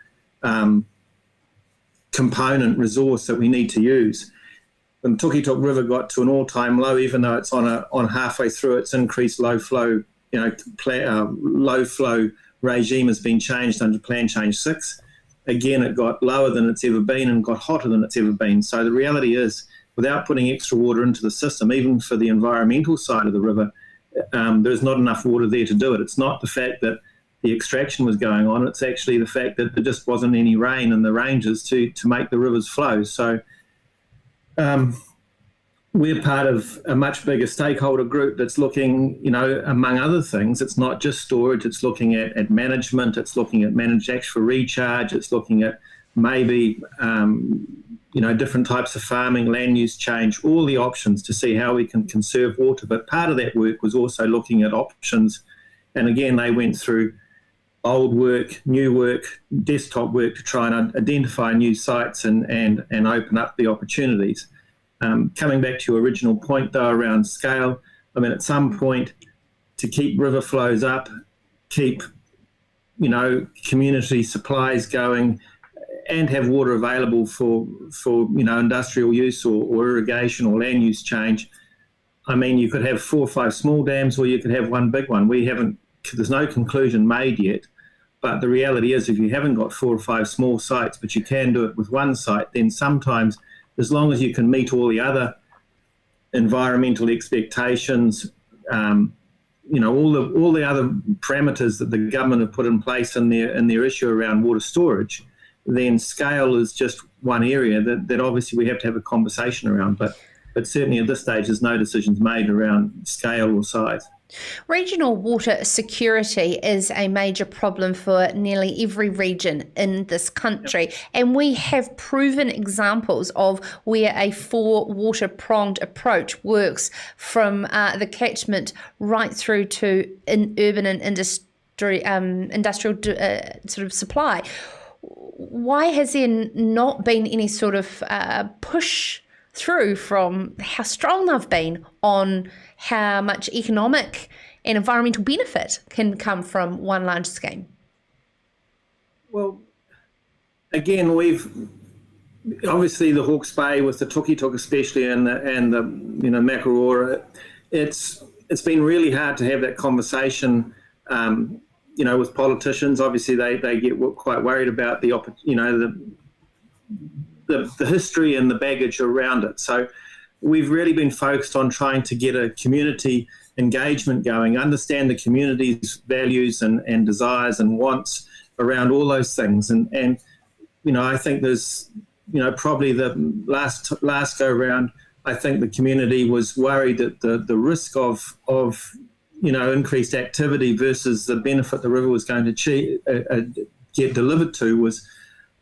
S6: component resource that we need to use. When the Tukitok River got to an all-time low, even though it's on halfway through its increased low flow, low flow regime has been changed under Plan Change 6. Again, it got lower than it's ever been and got hotter than it's ever been. So the reality is, without putting extra water into the system, even for the environmental side of the river, there's not enough water there to do it. It's not the fact that the extraction was going on, it's actually the fact that there just wasn't any rain in the ranges to make the rivers flow. So we're part of a much bigger stakeholder group that's looking, among other things, it's not just storage, it's looking at management, it's looking at managed actual recharge, it's looking at maybe different types of farming, land use change, all the options to see how we can conserve water. But part of that work was also looking at options. And again, they went through old work, new work, desktop work to try and identify new sites and open up the opportunities. Coming back to your original point, though, around scale, at some point, to keep river flows up, keep, community supplies going, and have water available for industrial use or irrigation or land use change. You could have 4 or 5 small dams, or you could have one big one. There's no conclusion made yet, but the reality is, if you haven't got 4 or 5 small sites, but you can do it with one site, then sometimes, as long as you can meet all the other environmental expectations, all the other parameters that the government have put in place in their issue around water storage, then scale is just one area that obviously we have to have a conversation around. But certainly at this stage, there's no decisions made around scale or size.
S2: Regional water security is a major problem for nearly every region in this country, and we have proven examples of where a 4-water pronged approach works, from the catchment right through to urban and industrial sort of supply. Why has there not been any sort of push through from how strong they've been on how much economic and environmental benefit can come from one large scheme?
S6: Well, again, we've obviously the Hawke's Bay with the Tukitok especially and the Makarora, it's been really hard to have that conversation with politicians. Obviously they get quite worried about the history and the baggage around it. So we've really been focused on trying to get a community engagement going, understand the community's values and desires and wants around all those things. And I think there's, probably the last go around, I think the community was worried that the risk of increased activity versus the benefit the river was going to get delivered to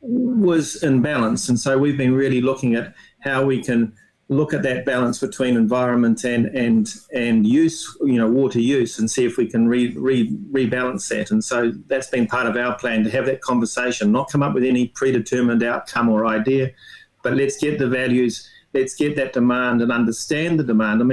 S6: was in balance. And so we've been really looking at how we can look at that balance between environment and use, water use, and see if we can rebalance that. And so that's been part of our plan, to have that conversation, not come up with any predetermined outcome or idea, but let's get the values, let's get that demand and understand the demand.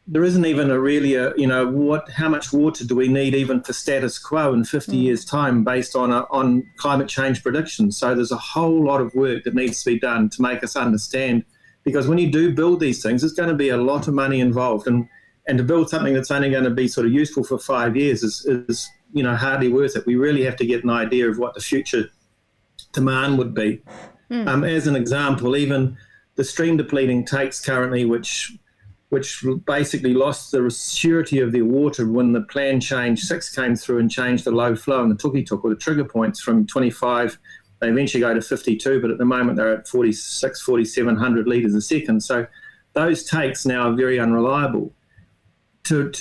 S6: There isn't even how much water do we need even for status quo in 50 years' time based on climate change predictions? So there's a whole lot of work that needs to be done to make us understand, because when you do build these things, there's going to be a lot of money involved, and to build something that's only going to be sort of useful for 5 years is hardly worth it. We really have to get an idea of what the future demand would be. As an example, even the stream depleting takes currently, which basically lost the surety of their water when the Plan Change 6 came through and changed the low flow in the Tukitok, or the trigger points, from 25, they eventually go to 52, but at the moment they're at 4,700 litres a second. So those takes now are very unreliable. To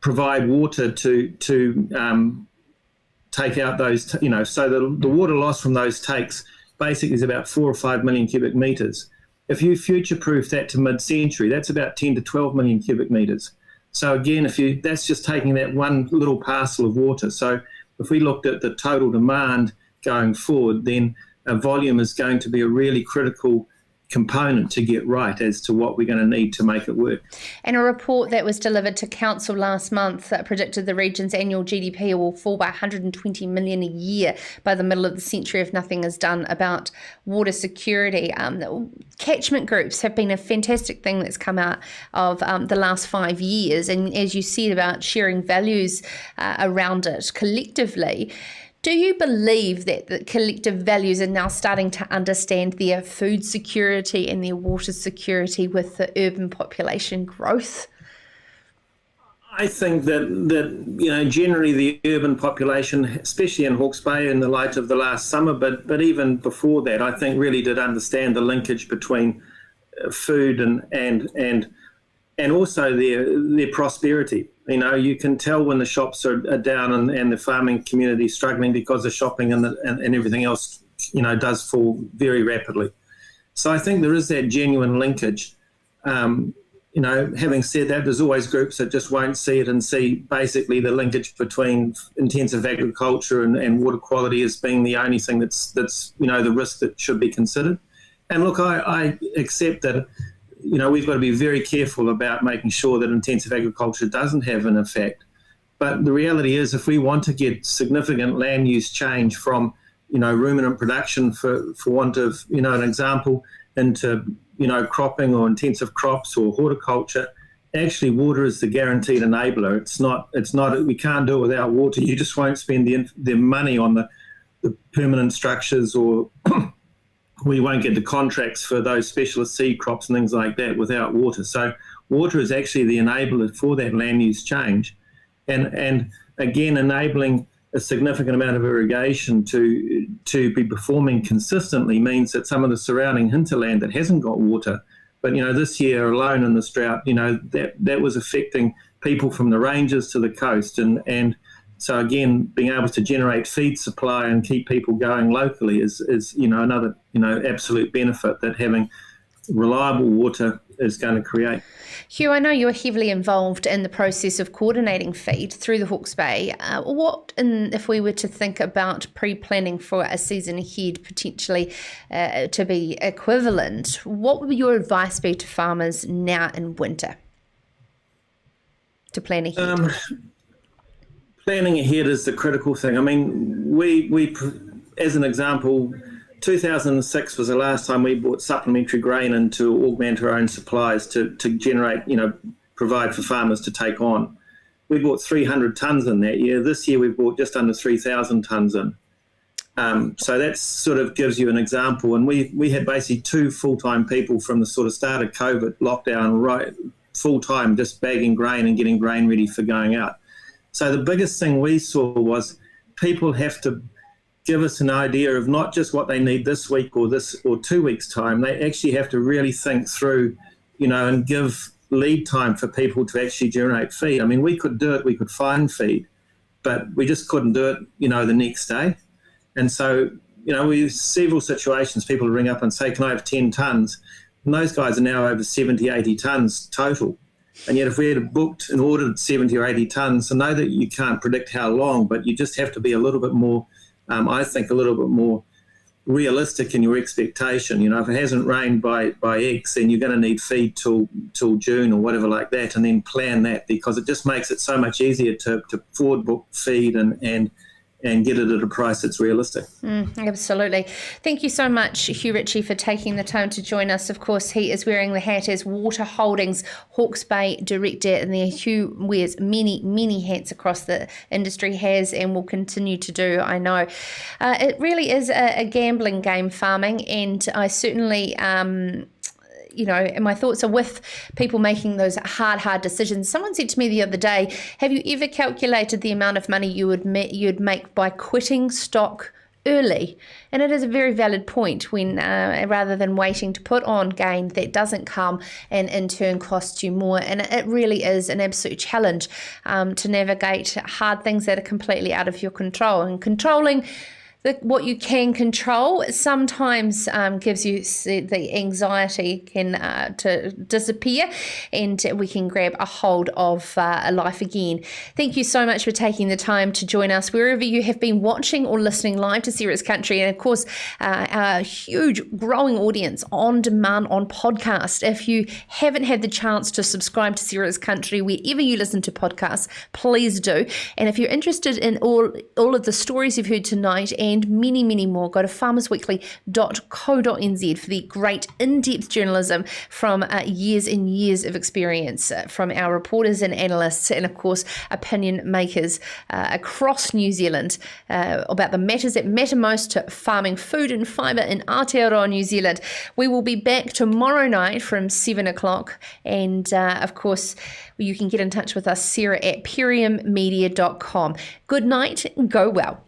S6: provide water to take out those, so the water loss from those takes basically is about 4 or 5 million cubic metres. If you future-proof that to mid-century, that's about 10 to 12 million cubic metres. So again, that's just taking that one little parcel of water. So if we looked at the total demand going forward, then volume is going to be a really critical component to get right as to what we're going to need to make it work.
S2: And a report that was delivered to Council last month predicted the region's annual GDP will fall by 120 million a year by the middle of the century if nothing is done about water security. Catchment groups have been a fantastic thing that's come out of the last 5 years, and as you said about sharing values around it collectively. Do you believe that the collective values are now starting to understand their food security and their water security with the urban population growth?
S6: I think that generally the urban population, especially in Hawke's Bay in the light of the last summer, but even before that, I think really did understand the linkage between food and also their prosperity. You can tell when the shops are down and the farming community is struggling because the shopping and everything else, does fall very rapidly. So I think there is that genuine linkage. Having said that, there's always groups that just won't see it and see basically the linkage between intensive agriculture and water quality as being the only thing that's the risk that should be considered. And look, I accept that. We've got to be very careful about making sure that intensive agriculture doesn't have an effect. But the reality is, if we want to get significant land use change from, ruminant production, for want of, an example, into, cropping or intensive crops or horticulture, actually water is the guaranteed enabler. It's not, we can't do it without water. You just won't spend the money on the permanent structures or we won't get the contracts for those specialist seed crops and things like that without water. So water is actually the enabler for that land use change. And again, enabling a significant amount of irrigation to be performing consistently means that some of the surrounding hinterland that hasn't got water, but this year alone in this drought, that was affecting people from the ranges to the coast. And so again, being able to generate feed supply and keep people going locally is another absolute benefit that having reliable water is going to create.
S2: Hugh, I know you're heavily involved in the process of coordinating feed through the Hawke's Bay. If we were to think about pre-planning for a season ahead, potentially to be equivalent, what would your advice be to farmers now in winter to plan ahead?
S6: Planning ahead is the critical thing. I mean, we as an example, 2006 was the last time we bought supplementary grain in to augment our own supplies to generate, provide for farmers to take on. We bought 300 tonnes in that year. This year we've bought just under 3,000 tonnes in. So that sort of gives you an example. And we had basically 2 full-time people from the sort of start of COVID lockdown, right, full-time just bagging grain and getting grain ready for going out. So the biggest thing we saw was people have to give us an idea of not just what they need this week or 2 weeks' time. They actually have to really think through, and give lead time for people to actually generate feed. I mean, we could do it, we could find feed, but we just couldn't do it, the next day. And so, we have several situations, people ring up and say, can I have 10 tonnes? And those guys are now over 70, 80 tonnes total. And yet if we had booked and ordered 70 or 80 tonnes, I know that you can't predict how long, but you just have to be a little bit more, I think, a little bit more realistic in your expectation. If it hasn't rained by X, then you're going to need feed till June or whatever like that, and then plan that, because it just makes it so much easier to forward book feed and get it at a price that's realistic.
S2: Absolutely. Thank you so much, Hugh Ritchie, for taking the time to join us. Of course, he is wearing the hat as Water Holdings Hawke's Bay Director, and there Hugh wears many, many hats across the industry, has and will continue to do, I know. It really is a gambling game, farming, and I certainly... and my thoughts are with people making those hard decisions. Someone said to me the other day, have you ever calculated the amount of money you'd make by quitting stock early. And it is a very valid point when rather than waiting to put on gain that doesn't come and in turn costs you more. And it really is an absolute challenge to navigate hard things that are completely out of your control. And controlling what you can control sometimes gives you the anxiety to disappear, and we can grab a hold of life again. Thank you so much for taking the time to join us wherever you have been watching or listening live to Sarah's Country, and of course our huge growing audience on demand on podcast. If you haven't had the chance to subscribe to Sarah's Country wherever you listen to podcasts, please do. And if you're interested in all of the stories you've heard tonight and many, many more, go to farmersweekly.co.nz for the great in-depth journalism from years and years of experience from our reporters and analysts, and of course opinion makers across New Zealand about the matters that matter most to farming, food and fibre in Aotearoa, New Zealand. We will be back tomorrow night from 7 o'clock, and of course you can get in touch with us, Sarah at periummedia.com. Good night, go well.